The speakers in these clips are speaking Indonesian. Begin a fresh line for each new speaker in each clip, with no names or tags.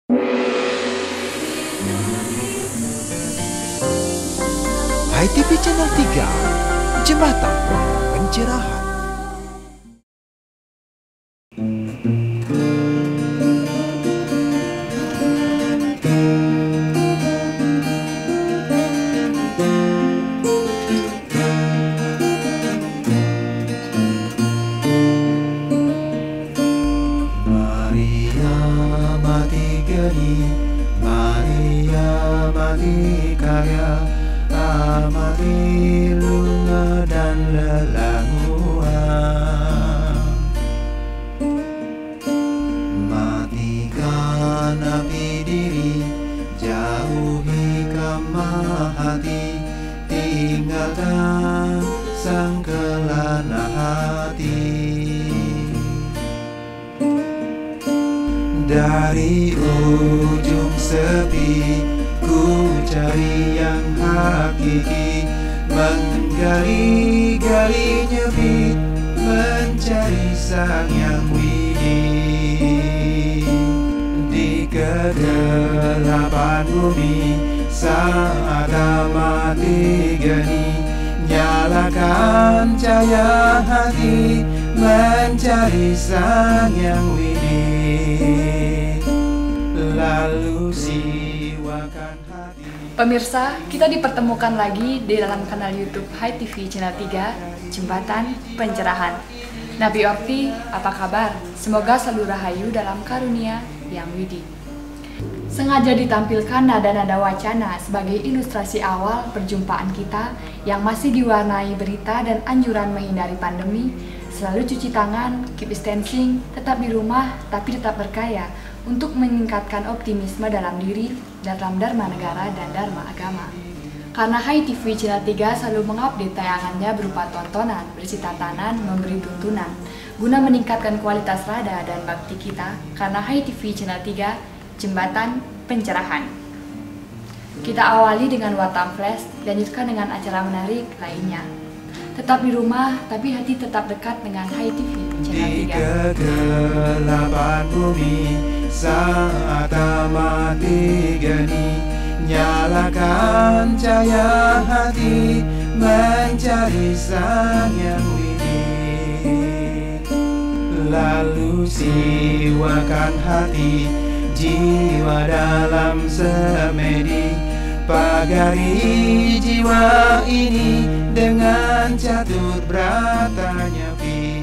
HiTV Channel 3, Jembatan Pencerahan.
Maria mati geni, Maria mati karya, amati lunga dan lelanguan. Matikan api diri, jauhi kemah hati, tinggalkan sang kelana hati. Dari ujung sepi ku cari yang hakiki, menggali-gali nyepi, mencari sang yang widi. Di kegelapan bumi saat mati geni, nyalakan cahaya hati, mencari sang yang widi. Lalu siwakan hati.
Pemirsa, kita dipertemukan lagi di dalam kanal YouTube HiTV Channel 3, Jembatan Pencerahan. Nabi Orti, apa kabar? Semoga selalu rahayu dalam karunia yang widi. Sengaja ditampilkan nada-nada wacana sebagai ilustrasi awal perjumpaan kita yang masih diwarnai berita dan anjuran menghindari pandemi, selalu cuci tangan, keep distancing, tetap di rumah tapi tetap berkaya, untuk meningkatkan optimisme dalam diri, dalam dharma negara dan dharma agama. Karena HiTV Channel 3 selalu mengupdate tayangannya berupa tontonan, bersih tatanan, memberi tuntunan, guna meningkatkan kualitas rada dan bakti kita, karena HiTV Channel 3, Jembatan Pencerahan. Kita awali dengan Watam Flash, lanjutkan dengan acara menarik lainnya. Tetap di rumah, tapi hati tetap dekat dengan HiTV Channel 3.
Di kegelapan bumi saat mati geni, nyalakan cahaya hati, mencari sang yang widi. Lalu siwakan hati, jiwa dalam semedi, pagari jiwa ini dengan catur beratanya pi.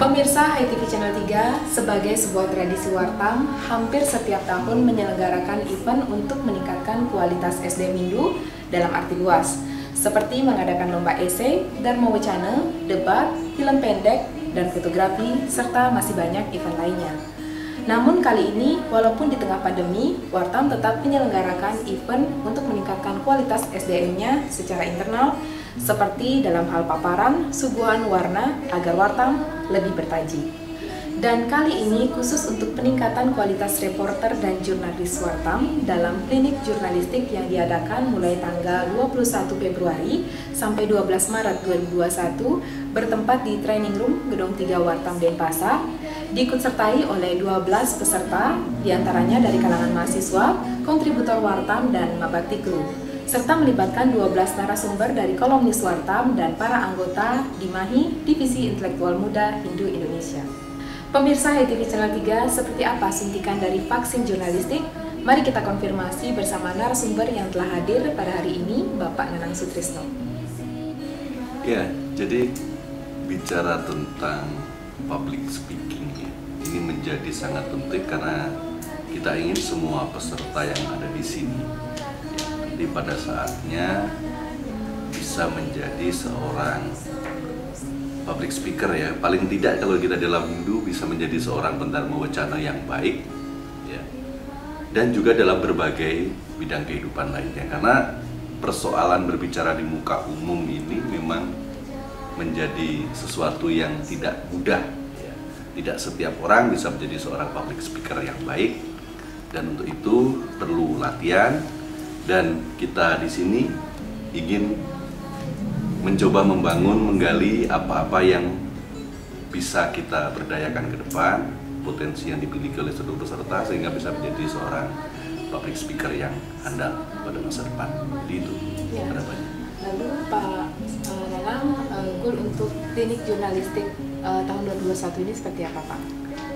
Pemirsa HiTV Channel 3, sebagai sebuah tradisi Wartam, hampir setiap tahun menyelenggarakan event untuk meningkatkan kualitas SD Mindu dalam arti luas, seperti mengadakan lomba esai, dharma wacana, debat, film pendek, dan fotografi, serta masih banyak event lainnya. Namun kali ini, walaupun di tengah pandemi, Wartam tetap menyelenggarakan event untuk meningkatkan kualitas SDM-nya secara internal, seperti dalam hal paparan, suguhan warna, agar Wartam lebih bertaji. Dan kali ini khusus untuk peningkatan kualitas reporter dan jurnalis Wartam dalam klinik jurnalistik yang diadakan mulai tanggal 21 Februari sampai 12 Maret 2021 bertempat di Training Room Gedung 3 Wartam Denpasar, diikutsertai oleh 12 peserta, diantaranya dari kalangan mahasiswa, kontributor Wartam, dan Mabakti Kru, serta melibatkan 12 narasumber dari kolumnis Wartam dan para anggota DIMAHI, Divisi Intelektual Muda Hindu Indonesia. Pemirsa HiTV Channel 3, seperti apa suntikan dari vaksin jurnalistik? Mari kita konfirmasi bersama narasumber yang telah hadir pada hari ini, Bapak Nanang Sutrisno.
Ya, jadi bicara tentang public speaking ya, ini menjadi sangat penting karena kita ingin semua peserta yang ada di sini jadi pada saatnya bisa menjadi seorang public speaker ya, paling tidak kalau kita dalam Hindu bisa menjadi seorang pendharma wacana yang baik ya, dan juga dalam berbagai bidang kehidupan lainnya, karena persoalan berbicara di muka umum ini memang menjadi sesuatu yang tidak mudah ya. Tidak setiap orang bisa menjadi seorang public speaker yang baik, dan untuk itu perlu latihan. Dan kita di sini ingin mencoba membangun, menggali apa-apa yang bisa kita berdayakan ke depan, potensi yang dimiliki oleh seluruh peserta sehingga bisa menjadi seorang public speaker yang handal pada masa depan. Jadi itu harapannya.
Lalu Pak Nanang, goal untuk teknik jurnalistik tahun 2021 ini seperti apa, Pak?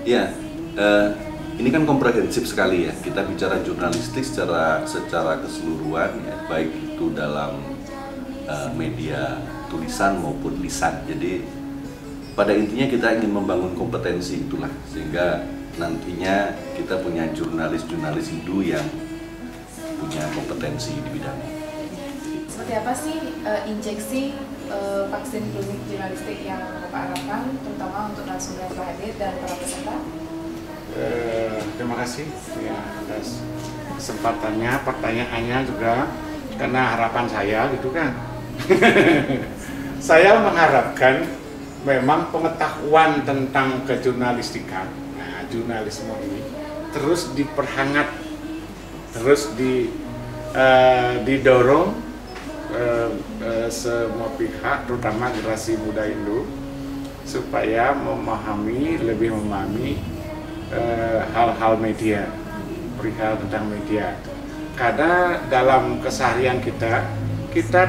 Ya, ini kan komprehensif sekali ya. Kita bicara jurnalistik secara keseluruhan, ya, baik itu dalam media tulisan maupun lisan. Jadi pada intinya kita ingin membangun kompetensi itulah, sehingga nantinya kita punya jurnalis-jurnalis Hindu yang punya kompetensi di bidangnya.
Seperti apa sih injeksi vaksin klinik jurnalistik yang Bapak harapkan, terutama untuk narasumber yang telah hadir dan para peserta?
Terima kasih ya, atas kesempatannya, pertanyaannya juga, karena harapan saya gitu kan. Saya mengharapkan memang pengetahuan tentang kejurnalistikan, nah, jurnalisme ini terus diperhangat, terus didorong semua pihak, terutama generasi muda Hindu, supaya lebih memahami hal-hal media, perihal tentang media. Karena dalam keseharian kita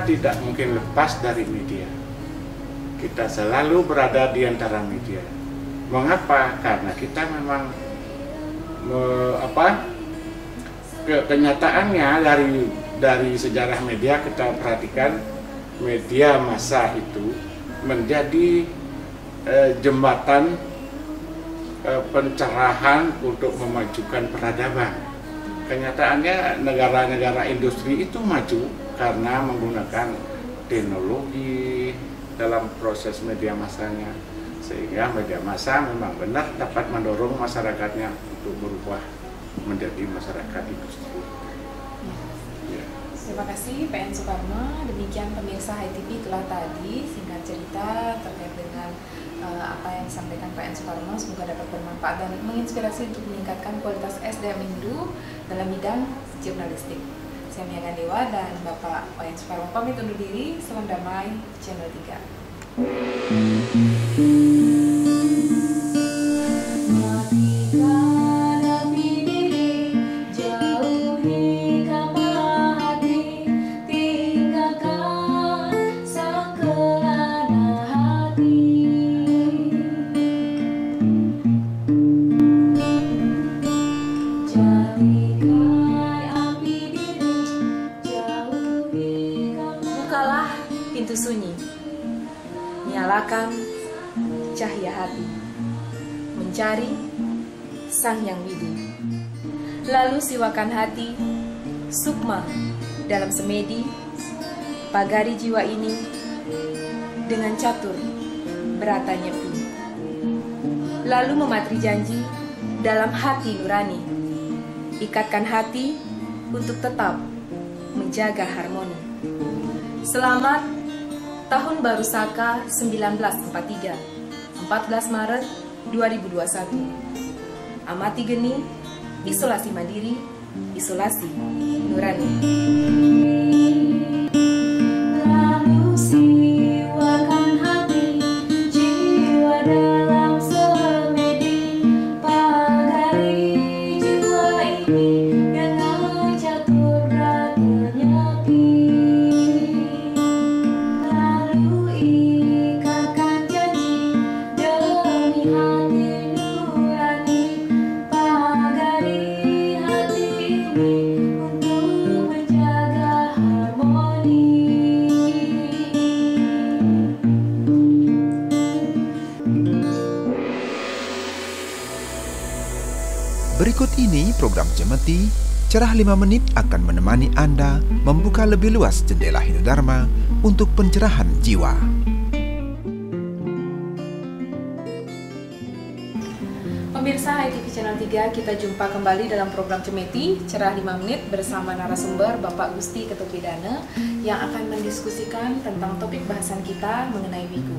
tidak mungkin lepas dari media. Kita selalu berada di antara media. Mengapa? Karena kita memang kenyataannya dari sejarah media kita perhatikan, media massa itu menjadi jembatan pencerahan untuk memajukan peradaban. Kenyataannya negara-negara industri itu maju karena menggunakan teknologi dalam proses media massanya, sehingga media massa memang benar dapat mendorong masyarakatnya untuk berubah menjadi masyarakat industri.
Ya. Terima kasih Pak En Sukarno. Demikian pemirsa HiTV telah tadi singkat cerita terkait dengan apa yang disampaikan Pak En Sukarno. Semoga dapat bermanfaat dan menginspirasi untuk meningkatkan kualitas SDM Hindu dalam bidang jurnalistik. Saya Mia Gandewa dan Bapak En Sukarno pamit undur diri. Salam damai, Channel 3. Sunyi, nyalakan cahaya hati, mencari Sang Yang Widi. Lalu siwakan hati, sukma dalam semedi, pagari jiwa ini dengan catur berata nyepi. Lalu mematri janji dalam hati nurani, ikatkan hati untuk tetap menjaga harmoni. Selamat Tahun Baru Saka 1943, 14 Maret 2021. Amati geni, isolasi mandiri, isolasi nurani. Lalu siwakan hati, jiwa dalam semedi, pagari jiwa ini dengan catur berata nyepi.
Berikut ini program Cemeti, Cerah 5 Menit akan menemani Anda membuka lebih luas jendela Hindu Dharma untuk pencerahan jiwa.
Pemirsa HiTV Channel 3, kita jumpa kembali dalam program Cemeti, Cerah 5 Menit bersama narasumber Bapak Gusti Ketupidana yang akan mendiskusikan tentang topik bahasan kita mengenai wiku.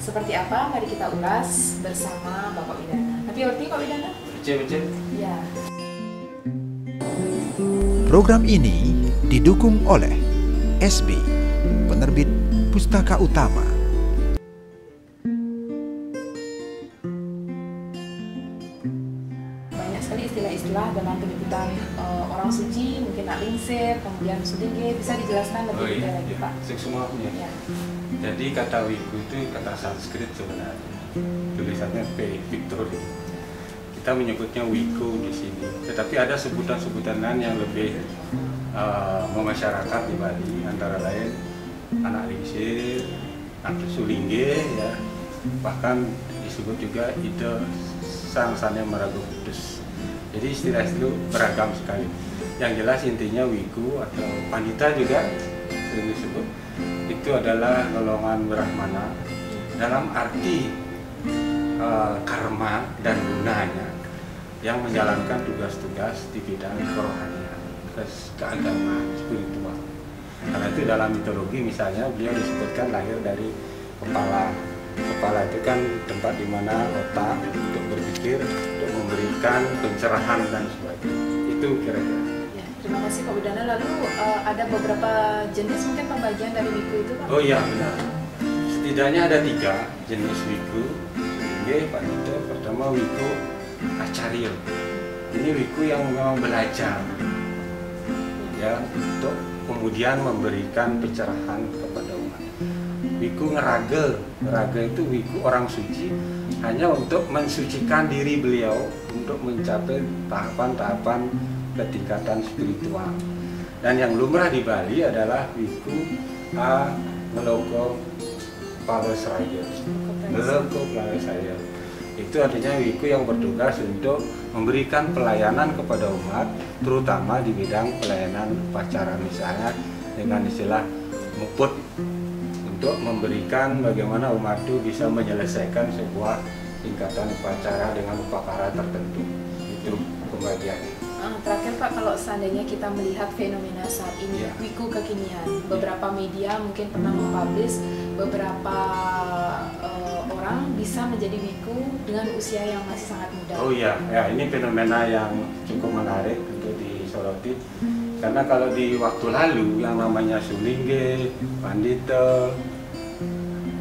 Seperti apa? Mari kita ulas bersama Bapak Widana. Tapi arti Pak Widana?
Betul.
Ya.
Program ini didukung oleh SB, penerbit Pustaka Utama.
Banyak sekali istilah-istilah dalam penyebutan orang suci, mungkin nak lingsir, kemudian sudingge, bisa dijelaskan lebih detail lagi Pak?
Semuanya.
Ya.
Jadi kata wiku itu kata Sanskrit sebenarnya. Tulisannya P, Victory. Kita menyebutnya wiku di sini. Tetapi ada sebutan-sebutan lain yang lebih memasyarakat di Bali, antara lain anak lingsir, anak sulingge, ya. Bahkan disebut juga ide sang-sanya meragu putus. Jadi istilah itu beragam sekali. Yang jelas intinya wiku atau pandita juga sering disebut. Itu adalah golongan brahmana dalam arti karma dan gunanya yang menjalankan tugas-tugas di bidang kerohanian, keagamaan, spiritual. Karena itu dalam mitologi misalnya beliau disebutkan lahir dari kepala. Kepala itu kan tempat di mana otak untuk berpikir, untuk memberikan pencerahan dan sebagainya. Itu kira-kira.
Ya, terima kasih Pak Widana. Lalu ada beberapa jenis mungkin pembagian dari wiku itu Pak?
Oh iya benar. Setidaknya ada 3 jenis wiku. Oke, Pak Nito. Pertama wiku acarya. Ini wiku yang memang belajar, ya, untuk kemudian memberikan pencerahan kepada umat. Wiku ngeraga, ngeraga itu wiku orang suci hanya untuk mensucikan diri beliau untuk mencapai tahapan-tahapan ketingkatan spiritual. Dan yang lumrah di Bali adalah wiku Ngeloko Palesraya. Ngeloko Palesraya. Itu artinya wiku yang bertugas untuk memberikan pelayanan kepada umat, terutama di bidang pelayanan upacara, misalnya dengan istilah muput, untuk memberikan bagaimana umat itu bisa menyelesaikan sebuah tingkatan upacara dengan upacara tertentu. Itu pembagiannya.
Terakhir Pak, kalau seandainya kita melihat fenomena saat ini, wiku kekinian, beberapa media mungkin pernah mempublish beberapa orang bisa menjadi wiku dengan usia yang masih sangat muda.
Oh iya, ya ini fenomena yang cukup menarik untuk disoroti. Karena kalau di waktu lalu yang namanya sulingge, pandita,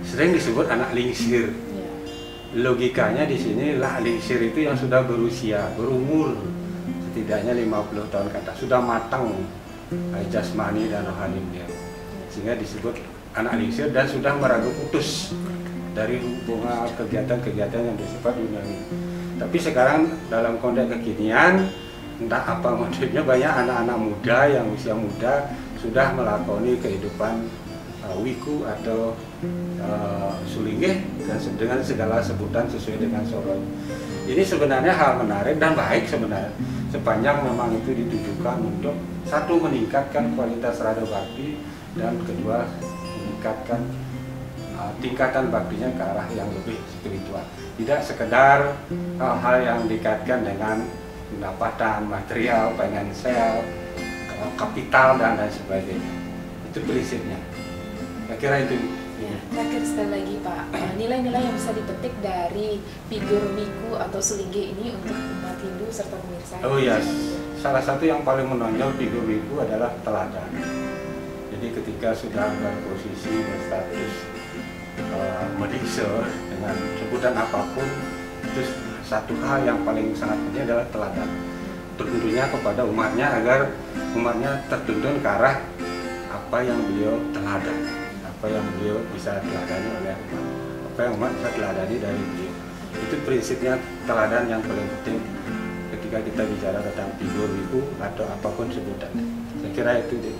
sering disebut anak lingsir.
Ya.
Logikanya di sini lah lingsir itu yang sudah berusia, berumur setidaknya 50 tahun ke atas, sudah matang jasmani dan rohani dia. Sehingga disebut anak lingsir dan sudah meragu putus dari hubungan kegiatan-kegiatan yang bersifat duniawi. Tapi sekarang dalam konteks kekinian, entah apa modelnya, banyak anak-anak muda yang usia muda sudah melakoni kehidupan wiku atau sulingge dan dengan segala sebutan sesuai dengan Soro. Ini sebenarnya hal menarik dan baik sebenarnya, sepanjang memang itu ditujukan untuk satu meningkatkan kualitas rada bakti dan kedua meningkatkan tingkatan baktinya ke arah yang lebih spiritual. Tidak sekedar hal-hal yang dikaitkan dengan pendapatan material, finansial, kapital dan lain sebagainya. Itu prinsipnya. Saya kira itu.
Ya, terakhir sekali lagi Pak, nilai-nilai yang bisa dipetik dari figur wiku atau sulingge ini untuk umat Hindu serta pemirsa.
Oh iya, salah satu yang paling menonjol figur wiku adalah teladan. Jadi ketika sudah berposisi berstatus medikse dengan sebutan apapun, itu satu hal yang paling sangat penting adalah teladan. Tentunya kepada umatnya agar umatnya tertuntun ke arah apa yang beliau teladan, apa yang beliau bisa teladani oleh umat, apa yang umat bisa teladani dari beliau. Itu prinsipnya teladan yang paling penting ketika kita bicara tentang figur wiku atau apapun sebutannya. Saya kira itu deh.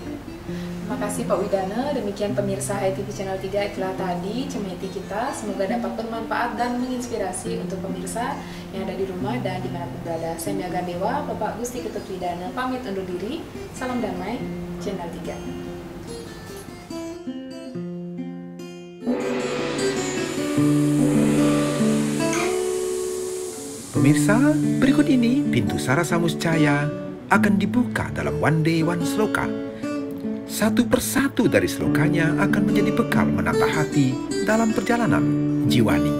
Terima kasih Pak Widana. Demikian pemirsa HTV Channel 3 itulah tadi cemeti kita. Semoga dapat bermanfaat dan menginspirasi untuk pemirsa yang ada di rumah dan dimanapun berada. Saya Mia Gandewa, Bapak Gusti Ketut Widana pamit undur diri. Salam damai, Channel 3.
Pemirsa, berikut ini pintu Sarasa Muscaya akan dibuka dalam One Day One Sloka. Satu persatu dari slokanya akan menjadi bekal menata hati dalam perjalanan Jiwani.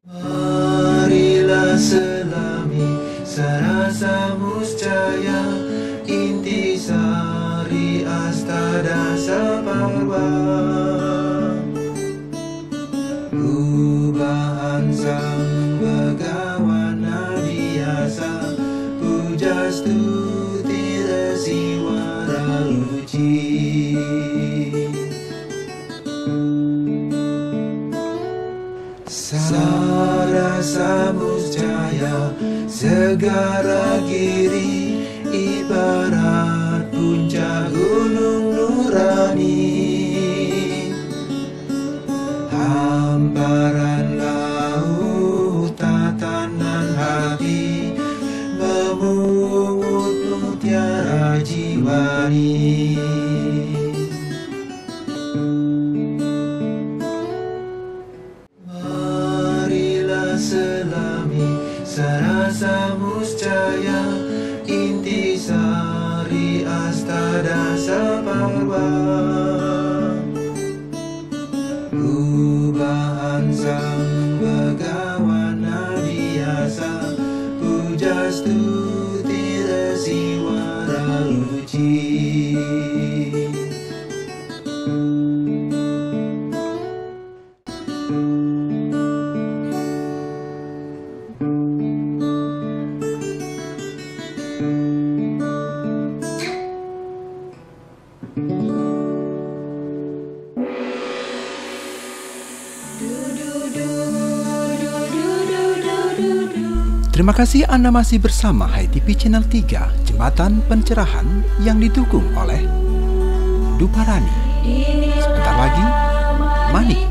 Marilah selami sarasa muscaya intisari astada saparwa Ubahan sang begawana biasa pujastuti resi waraluci Sarasa muscaya segara giri ibarat puncak gunung nurani hamparan laut tatanan hati memungut mutiara jiwani selami sarasa muscaya intisari astada saparwa Ubahan sang begawana biasa pujastuti resi waraluci
Terima kasih Anda masih bersama HiTV Channel 3, Jembatan Pencerahan yang didukung oleh Duparani. Sebentar lagi, Manik,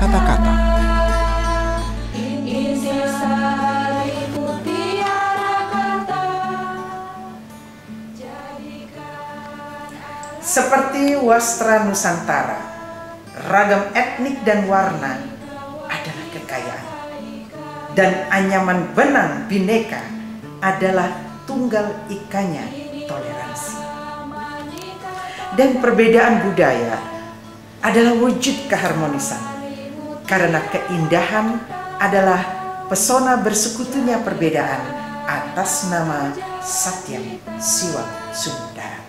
kata-kata.
Seperti wastra Nusantara, ragam etnik dan warna adalah kekayaan. Dan anyaman benang bineka adalah tunggal ikanya toleransi. Dan perbedaan budaya adalah wujud keharmonisan. Karena keindahan adalah pesona bersekutunya perbedaan atas nama Satyam Siwa Sundara.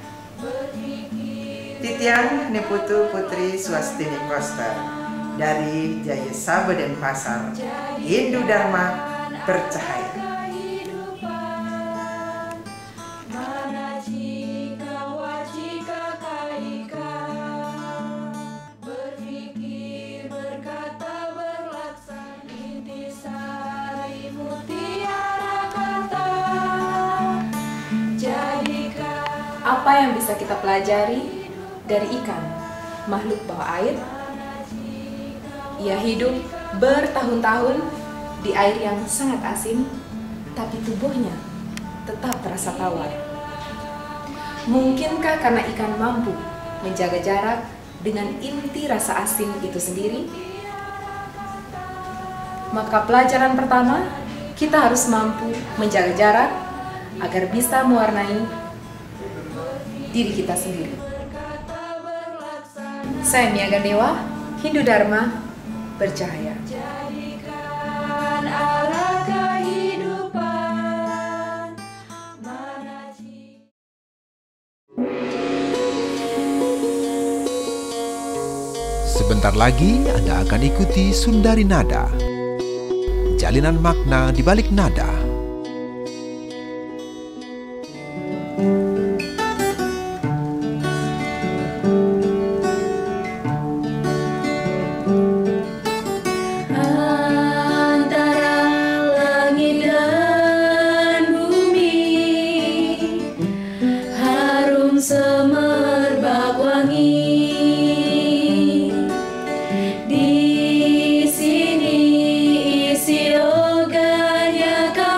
Titian Niputu Putri Swastini Koster dari Jaya Sabha dan Pasar, Hindu Dharma bercahaya.
Apa yang bisa kita pelajari dari ikan, makhluk bawah air? Ia hidup bertahun-tahun di air yang sangat asin, tapi tubuhnya tetap terasa tawar. Mungkinkah karena ikan mampu menjaga jarak dengan inti rasa asin itu sendiri? Maka pelajaran pertama, kita harus mampu menjaga jarak agar bisa mewarnai diri kita sendiri. Saya Mia Gandewa, Hindu Dharma bercahaya.
Sebentar lagi Anda akan ikuti Sundari Nada, jalinan makna di balik nada.
Semerbak wangi di sini isi oganya kau.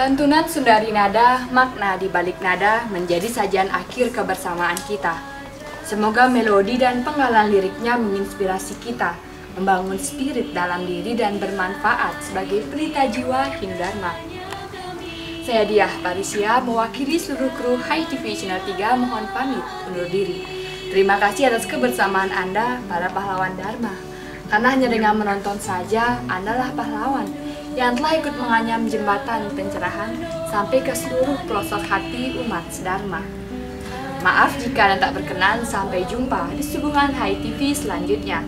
Lantunan Sundari Nada, makna di balik nada menjadi sajian akhir kebersamaan kita. Semoga melodi dan penggalan liriknya menginspirasi kita, membangun spirit dalam diri dan bermanfaat sebagai pelita jiwa Hindu Dharma. Saya Diah Parisia mewakili seluruh kru Hai TV Channel 3 mohon pamit undur diri. Terima kasih atas kebersamaan Anda, para pahlawan Dharma. Karena hanya dengan menonton saja, Andalah pahlawan yang telah ikut menganyam jembatan pencerahan sampai ke seluruh pelosok hati umat sedharma. Maaf jika Anda tak berkenan, sampai jumpa di hubungan Hai TV selanjutnya.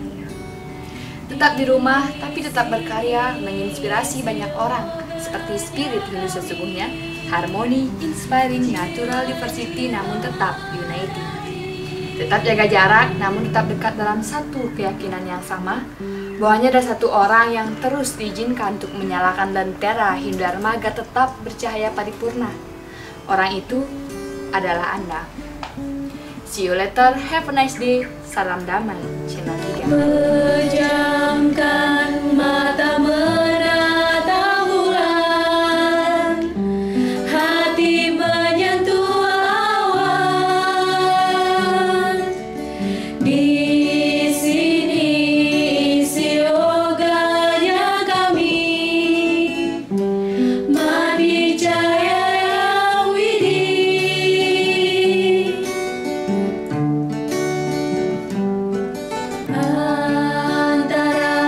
Tetap di rumah, tapi tetap berkarya, menginspirasi banyak orang, seperti spirit Hindu sesungguhnya, harmoni, inspiring, natural diversity, namun tetap united. Tetap jaga jarak, namun tetap dekat dalam satu keyakinan yang sama, bahwa hanya ada satu orang yang terus diizinkan untuk menyalakan lentera Hindu Dharma agar tetap bercahaya paripurna. Orang itu adalah Anda. See you later, have a nice day. Salam damai, Channel 3.
Pejamkan mata menatap bulan, hati menyentuh awan. Di sini isi yoganya kami, Madi Jaya Widi. Antara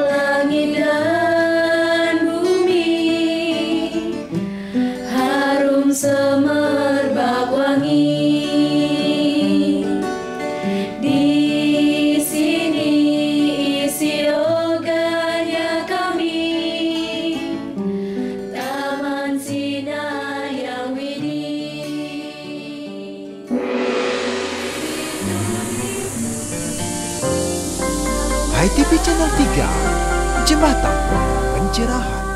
langit dan bumi, harum semerbak wangi. Di sini isi yoganya kami, Taman Sinaya Widi.
Hai TV Channel 3, Jembatan Pencerahan.